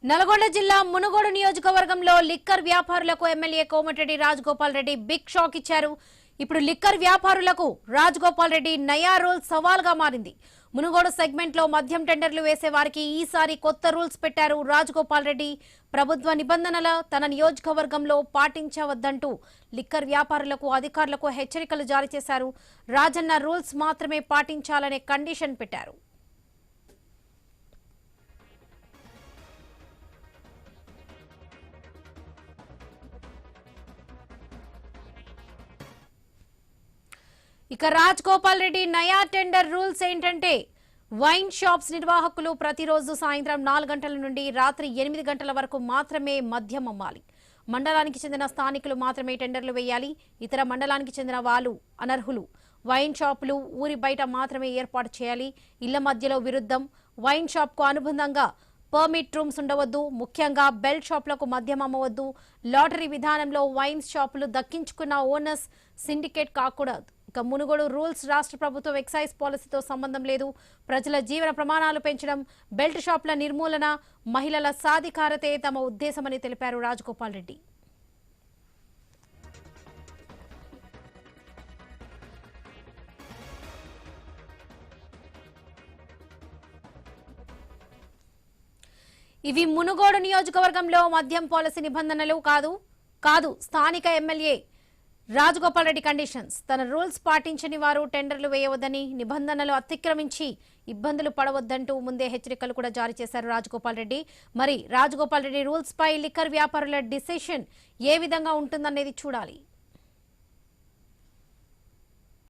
నల్గొండ జిల్లా మునుగోడు నియోజకవర్గంలో లిక్కర్ వ్యాపారులకు MLA Komatireddy Rajagopal Reddy big shock ఇచ్చారు. ఇప్పుడు లిక్కర్ వ్యాపారులకు రాజగోపాల్ రెడ్డి నయా రూల్ సవాల్గా మారింది. మునుగోడు సెగ్మెంట్ లో మద్యం టెండర్లు వేసే వారికి ఈసారి కొత్త రూల్స్ పెట్టారు రాజగోపాల్ రెడ్డి. ప్రభుత్వ నిబంధనల తన నియోజకవర్గంలో పాటించవద్దంటూ లిక్కర్ వ్యాపారులకు అధికారులకు హెచ్చరికలు జారీ చేశారు. రాజన్న రూల్స్ మాత్రమే పాటించాలనే కండిషన్ పెట్టారు. ఇక రాజగోపాల్ రెడ్డి నయా టెండర్ రూల్స్ ఏంటంటే వైన్ షాప్స్ నిర్వాహకులు ప్రతిరోజు సాయంత్రం 4 గంటల నుండి రాత్రి 8 గంటల వరకు మాత్రమే మద్యం అమ్మాలి. మండలానికి చెందిన స్థానికులు మాత్రమే టెండర్లు వేయాలి. ఇతర మండలానికి చెందిన వాళ్ళు అనర్హులు. వైన్ షాపులు ఊరి బయట మాత్రమే ఏర్పాటు చేయాలి. ఇళ్ల మధ్యలో విరుద్ధం. వైన్ షాప్కు అనుబంధంగా పర్మిట్ రూమ్స్ ఉండవద్దు. ముఖ్యంగా బెల్ట్ షాపులకు మద్యం అమ్మవద్దు. లాటరీ విధానంలో వైన్ షాపులు దక్కించుకున్న ఓనర్స్ సిండికేట్ కాకూడదు. ఇక మునుగోడు రూల్స్ రాష్ట్ర ప్రభుత్వం ఎక్సైజ్ పాలసీతో సంబంధం లేదు. ప్రజల జీవన ప్రమాణాలు పెంచడం, బెల్ట్ షాపుల నిర్మూలన, మహిళల సాధికారతే తమ ఉద్దేశమని తెలిపారు రాజగోపాల్ రెడ్డి. ఇవి మునుగోడు నియోజకవర్గంలో మద్యం పాలసీ నిబంధనలు కాదు స్థానిక ఎమ్మెల్యే రాజగోపాల్ రెడ్డి కండిషన్స్. తన రూల్స్ పాటించని వారు టెండర్లు వేయవద్దని, నిబంధనలు అతిక్రమించి ఇబ్బందులు పడవద్దంటూ ముందే హెచ్చరికలు కూడా జారీ చేశారు రాజగోపాల్ రెడ్డి. మరి రాజగోపాల్ రెడ్డి రూల్స్ పై లిక్కర్ వ్యాపారుల డిసిషన్ ఏ విధంగా ఉంటుందనేది చూడాలి.